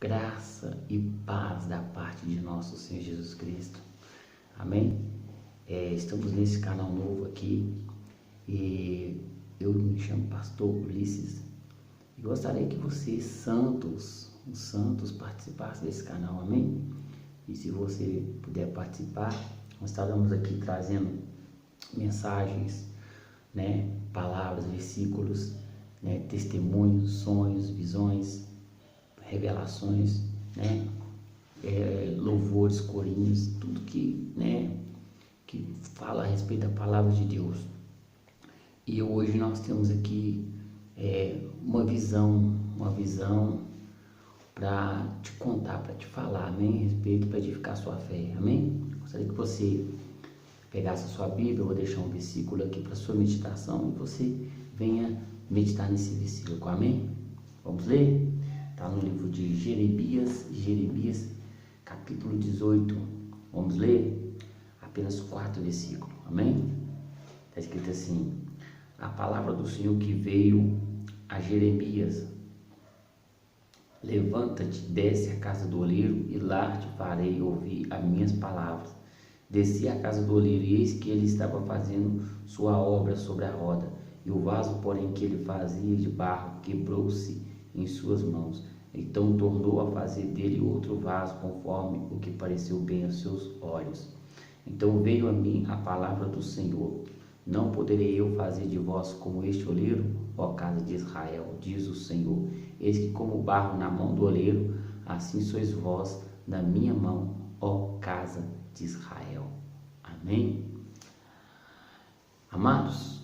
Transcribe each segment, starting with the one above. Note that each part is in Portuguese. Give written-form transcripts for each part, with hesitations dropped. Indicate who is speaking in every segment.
Speaker 1: Graça e paz da parte de nosso Senhor Jesus Cristo. Amém? Estamos nesse canal novo aqui e eu me chamo Pastor Ulisses e gostaria que vocês, os santos, participassem desse canal, amém? E se você puder participar, nós estaremos aqui trazendo mensagens, palavras, versículos, testemunhos, sonhos, visões, revelações, louvores, corinhos, tudo que fala a respeito da palavra de Deus. E hoje nós temos aqui uma visão para te contar, para te falar, amém? A respeito, para edificar a sua fé, amém? Gostaria que você pegasse a sua Bíblia, eu vou deixar um versículo aqui para sua meditação e você venha meditar nesse versículo, amém? Vamos ler? Está no livro de Jeremias, capítulo 18. Vamos ler apenas 4 versículos, amém? Está escrito assim: a palavra do Senhor que veio a Jeremias: levanta-te, desce à casa do oleiro, e lá te farei ouvir as minhas palavras. Desci à casa do oleiro, e eis que ele estava fazendo sua obra sobre a roda, e o vaso, porém, que ele fazia de barro quebrou-se em suas mãos. Então tornou a fazer dele outro vaso, conforme o que pareceu bem aos seus olhos. Então veio a mim a palavra do Senhor: não poderei eu fazer de vós como este oleiro, ó casa de Israel, diz o Senhor. Eis que como barro na mão do oleiro, assim sois vós na minha mão, ó casa de Israel. Amém? Amados,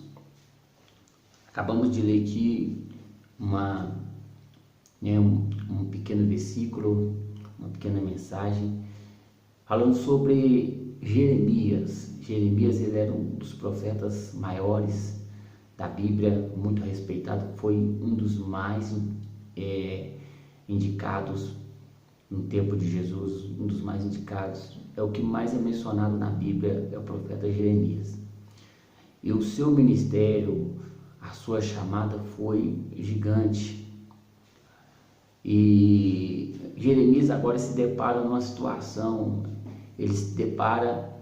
Speaker 1: acabamos de ler aqui um pequeno versículo, uma pequena mensagem, falando sobre Jeremias. Jeremias, ele era um dos profetas maiores da Bíblia, muito respeitado, foi um dos mais indicados no tempo de Jesus, um dos mais indicados, é o que mais é mencionado na Bíblia, é o profeta Jeremias. E o seu ministério, a sua chamada foi gigante. E Jeremias agora se depara numa situação, ele se depara,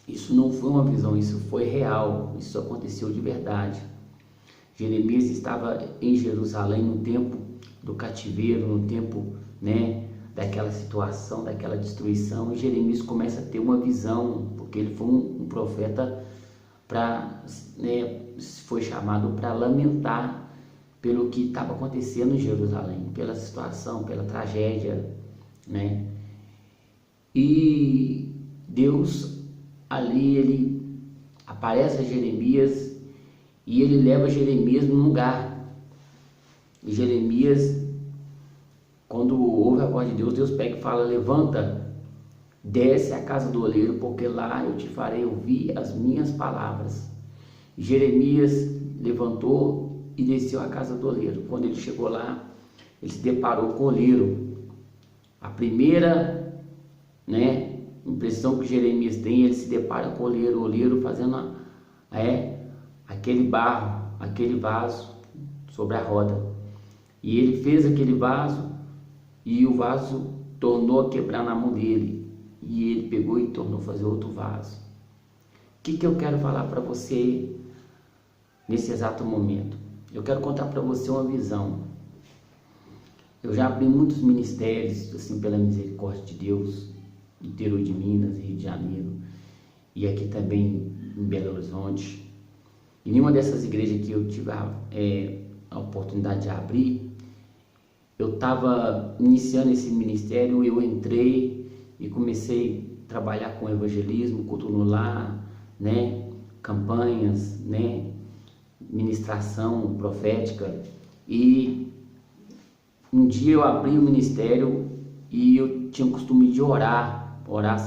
Speaker 1: isso não foi uma visão, isso foi real, isso aconteceu de verdade. Jeremias estava em Jerusalém no tempo do cativeiro, no tempo, daquela situação, daquela destruição, e Jeremias começa a ter uma visão, porque ele foi um profeta foi chamado para lamentar pelo que estava acontecendo em Jerusalém, pela situação, pela tragédia, E Deus ali, ele aparece a Jeremias e ele leva Jeremias num lugar. E Jeremias, quando ouve a voz de Deus, Deus pega e fala: levanta, desce à casa do oleiro, porque lá eu te farei ouvir as minhas palavras. E Jeremias levantou e desceu à casa do oleiro. Quando ele chegou lá, ele se deparou com o oleiro. A primeira, impressão que Jeremias tem, ele se depara com o oleiro fazendo aquele barro, aquele vaso sobre a roda. E ele fez aquele vaso e o vaso tornou a quebrar na mão dele. E ele pegou e tornou a fazer outro vaso. O que eu quero falar para você nesse exato momento? Eu quero contar para você uma visão. Eu já abri muitos ministérios, assim, pela misericórdia de Deus, no interior de Minas, Rio de Janeiro, e aqui também em Belo Horizonte. E nenhuma dessas igrejas que eu tive a oportunidade de abrir, eu estava iniciando esse ministério, eu entrei e comecei a trabalhar com evangelismo, culto no lar, campanhas, ministração profética. E um dia eu abri o ministério e eu tinha o costume de orar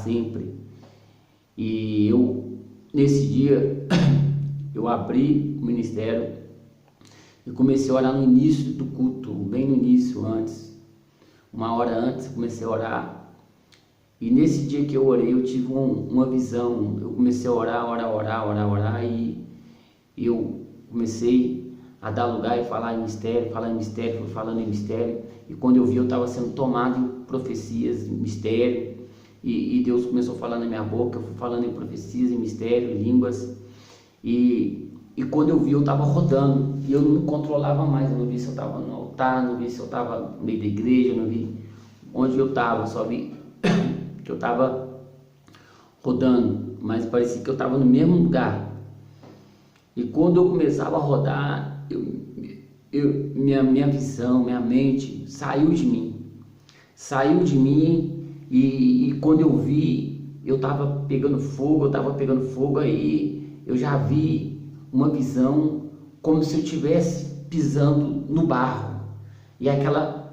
Speaker 1: sempre. E nesse dia eu abri o ministério e comecei a orar no início do culto, bem no início, uma hora antes, comecei a orar. E nesse dia que eu orei, eu tive uma visão. Eu comecei a orar, e eu comecei a dar lugar e falar em mistério, fui falando em mistério, e quando eu vi eu estava sendo tomado em profecias, em mistério, e Deus começou a falar na minha boca, eu fui falando em profecias, em mistério, em línguas, e quando eu vi eu estava rodando, e eu não controlava mais, eu não vi se eu estava no altar, não vi se eu estava no meio da igreja, não vi onde eu estava, só vi que eu estava rodando, mas parecia que eu estava no mesmo lugar. E quando eu começava a rodar, minha visão, minha mente saiu de mim, e quando eu vi, eu estava pegando fogo, aí eu já vi uma visão como se eu estivesse pisando no barro, e aquela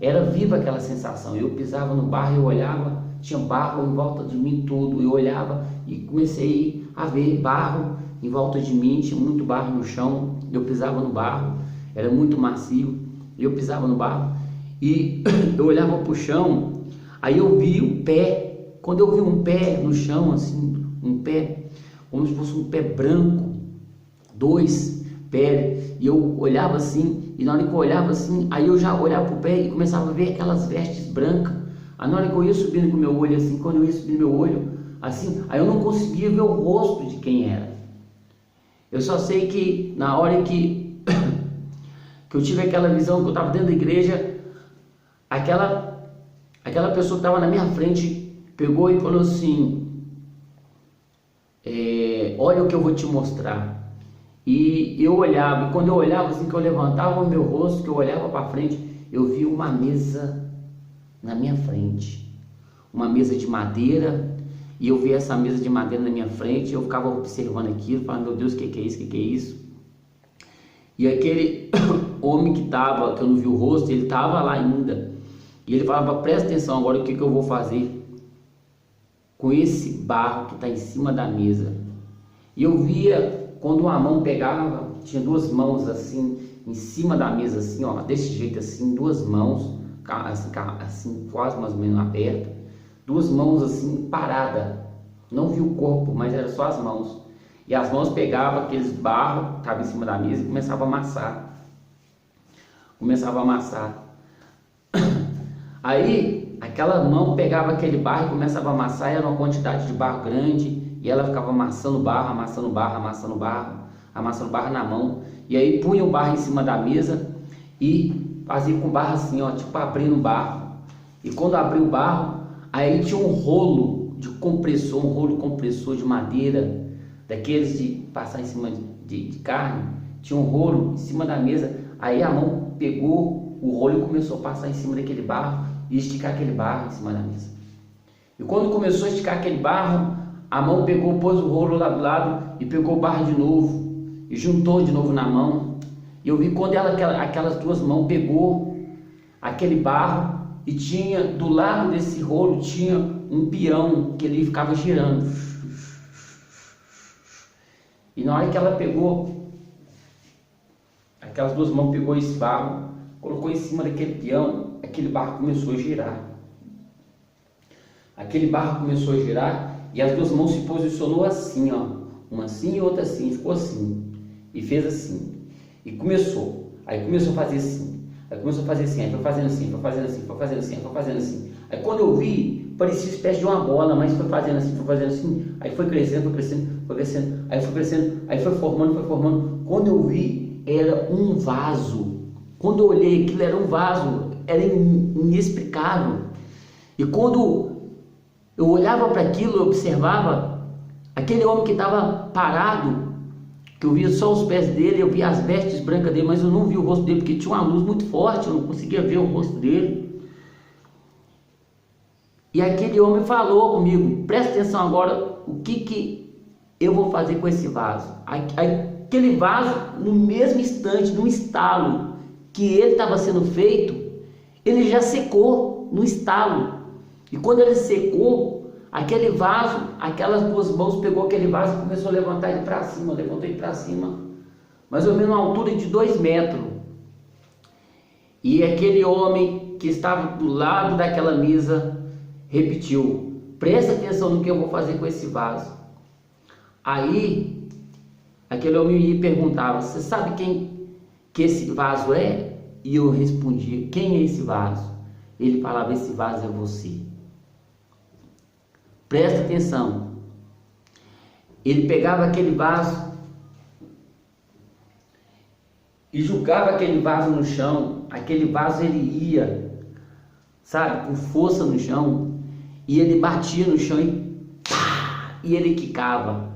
Speaker 1: era viva aquela sensação. Eu pisava no barro, eu olhava, tinha barro em volta de mim tudo, eu olhava e comecei a ver barro em volta de mim, tinha muito barro no chão, eu pisava no barro, era muito macio, eu pisava no barro, e eu olhava para o chão, aí eu vi o pé, quando eu vi um pé no chão, assim, um pé, como se fosse um pé branco, 2 pés, e eu olhava assim, e na hora que eu olhava assim, aí eu já olhava para o pé e começava a ver aquelas vestes brancas, aí na hora que eu ia subindo com o meu olho assim, quando eu ia subindo meu olho, assim, aí eu não conseguia ver o rosto de quem era. Eu só sei que na hora que eu tive aquela visão, que eu estava dentro da igreja, aquela pessoa que estava na minha frente pegou e falou assim, olha o que eu vou te mostrar. E eu olhava, e quando eu olhava assim, que eu levantava o meu rosto, que eu olhava para frente, eu vi uma mesa na minha frente, uma mesa de madeira. E eu vi essa mesa de madeira na minha frente, eu ficava observando aquilo, falando, meu Deus, o que é isso, o que é isso? E aquele homem que eu não vi o rosto, ele estava lá ainda. E ele falava, presta atenção agora, o que eu vou fazer com esse barro que está em cima da mesa. E eu via, quando uma mão pegava, tinha 2 mãos assim, em cima da mesa, assim, ó, desse jeito assim, 2 mãos, assim, quase mais ou menos abertas. 2 mãos assim, parada, não vi o corpo, mas era só as mãos, e as mãos pegavam aqueles barros que estavam em cima da mesa e começavam a amassar, aí aquela mão pegava aquele barro e começava a amassar, e era uma quantidade de barro grande, e ela ficava amassando barro na mão, e aí punha o barro em cima da mesa e fazia com o barro assim, ó, tipo abrindo o barro, e quando abriu o barro, aí tinha um rolo compressor de madeira, daqueles de passar em cima de carne, tinha um rolo em cima da mesa, aí a mão pegou o rolo e começou a passar em cima daquele barro, e esticar aquele barro em cima da mesa. E quando começou a esticar aquele barro, a mão pegou, pôs o rolo lá do lado, e pegou o barro de novo, e juntou de novo na mão, e eu vi quando aquelas 2 mãos pegou aquele barro, e tinha, do lado desse rolo, tinha um peão que ele ficava girando. E na hora que ela pegou, aquelas 2 mãos pegou esse barro, colocou em cima daquele peão, aquele barro começou a girar. Aquele barro começou a girar e as 2 mãos se posicionou assim, ó, uma assim e outra assim, ficou assim, e fez assim, e começou a fazer assim. Aí começou a fazer assim, aí foi fazendo assim, foi fazendo assim, foi fazendo assim, foi fazendo assim. Aí quando eu vi, parecia uma espécie de uma bola, mas foi fazendo assim, aí foi crescendo, aí foi crescendo, aí foi formando. Quando eu vi, era um vaso. Quando eu olhei, aquilo era um vaso, era inexplicável. E quando eu olhava para aquilo, eu observava aquele homem que estava parado, que eu via só os pés dele, eu via as vestes brancas dele, mas eu não via o rosto dele, porque tinha uma luz muito forte, eu não conseguia ver o rosto dele. E aquele homem falou comigo, presta atenção agora, o que eu vou fazer com esse vaso? Aquele vaso, no mesmo instante, no estalo que ele estava sendo feito, ele já secou no estalo. E quando ele secou, aquele vaso, aquelas 2 mãos pegou aquele vaso e começou a levantar ele para cima, levantou ele para cima, mais ou menos uma altura de 2 metros. E aquele homem que estava do lado daquela mesa presta atenção no que eu vou fazer com esse vaso. Aí aquele homem me perguntava: você sabe quem que esse vaso é? E eu respondia: quem é esse vaso? Ele falava: esse vaso é você. Presta atenção. Ele pegava aquele vaso e jogava aquele vaso no chão. Aquele vaso ele ia, sabe, com força no chão, e ele batia no chão e ele quicava.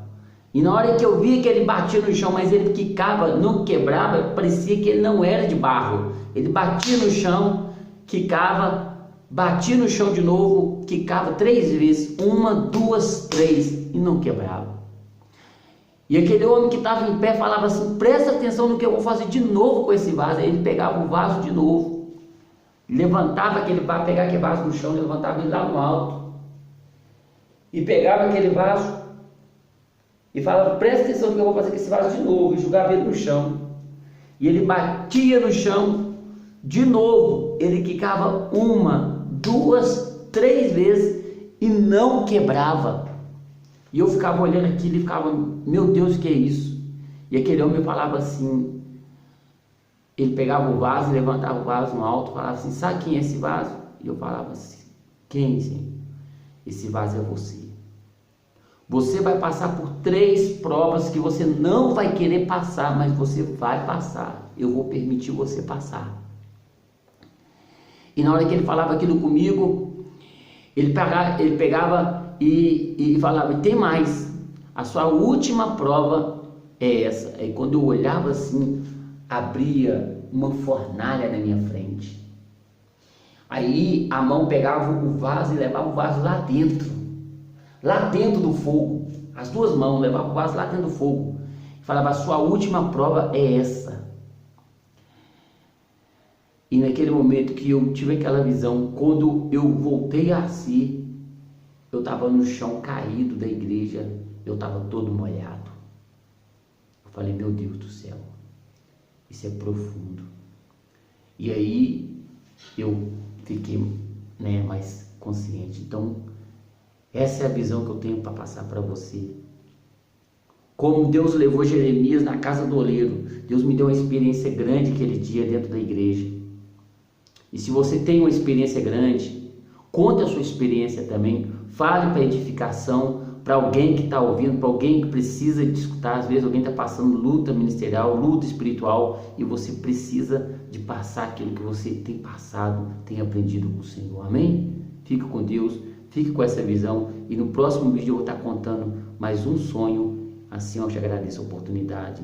Speaker 1: E na hora que eu via que ele batia no chão, mas ele quicava, não quebrava, parecia que ele não era de barro. Ele batia no chão, quicava, batia no chão de novo, quicava 3 vezes, 1, 2, 3, e não quebrava. E aquele homem que estava em pé falava assim: presta atenção no que eu vou fazer de novo com esse vaso. Aí ele pegava o vaso de novo, levantava aquele vaso, pegava aquele vaso no chão, levantava ele lá no alto, e pegava aquele vaso e falava: presta atenção no que eu vou fazer com esse vaso de novo, e jogava ele no chão. E ele batia no chão de novo, ele quicava 1, 2, 3 vezes e não quebrava. E eu ficava olhando aquilo e ficava: meu Deus, o que é isso? E aquele homem falava assim, ele pegava o vaso, levantava o vaso no alto, falava assim: sabe quem é esse vaso? E eu falava assim: quem, Senhor? Esse vaso é você. Você vai passar por 3 provas que você não vai querer passar, mas você vai passar. Eu vou permitir você passar. E na hora que ele falava aquilo comigo, ele pegava e falava: e tem mais, a sua última prova é essa. Aí quando eu olhava assim, abria uma fornalha na minha frente. Aí a mão pegava o vaso e levava o vaso lá dentro do fogo. As 2 mãos levavam o vaso lá dentro do fogo. Falava: a sua última prova é essa. E naquele momento que eu tive aquela visão, quando eu voltei a si, eu estava no chão caído da igreja, eu estava todo molhado. Eu falei: meu Deus do céu, isso é profundo. E aí eu fiquei, mais consciente. Então, essa é a visão que eu tenho para passar para você. Como Deus levou Jeremias na casa do oleiro, Deus me deu uma experiência grande aquele dia dentro da igreja. E se você tem uma experiência grande, conte a sua experiência também. Fale para edificação, para alguém que está ouvindo, para alguém que precisa de escutar. Às vezes alguém está passando luta ministerial, luta espiritual, e você precisa de passar aquilo que você tem passado, tem aprendido com o Senhor. Amém? Fique com Deus, fique com essa visão, e no próximo vídeo eu vou estar contando mais um sonho. Assim eu te agradeço a oportunidade.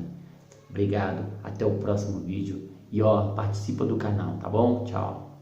Speaker 1: Obrigado, até o próximo vídeo. E participa do canal, tá bom? Tchau.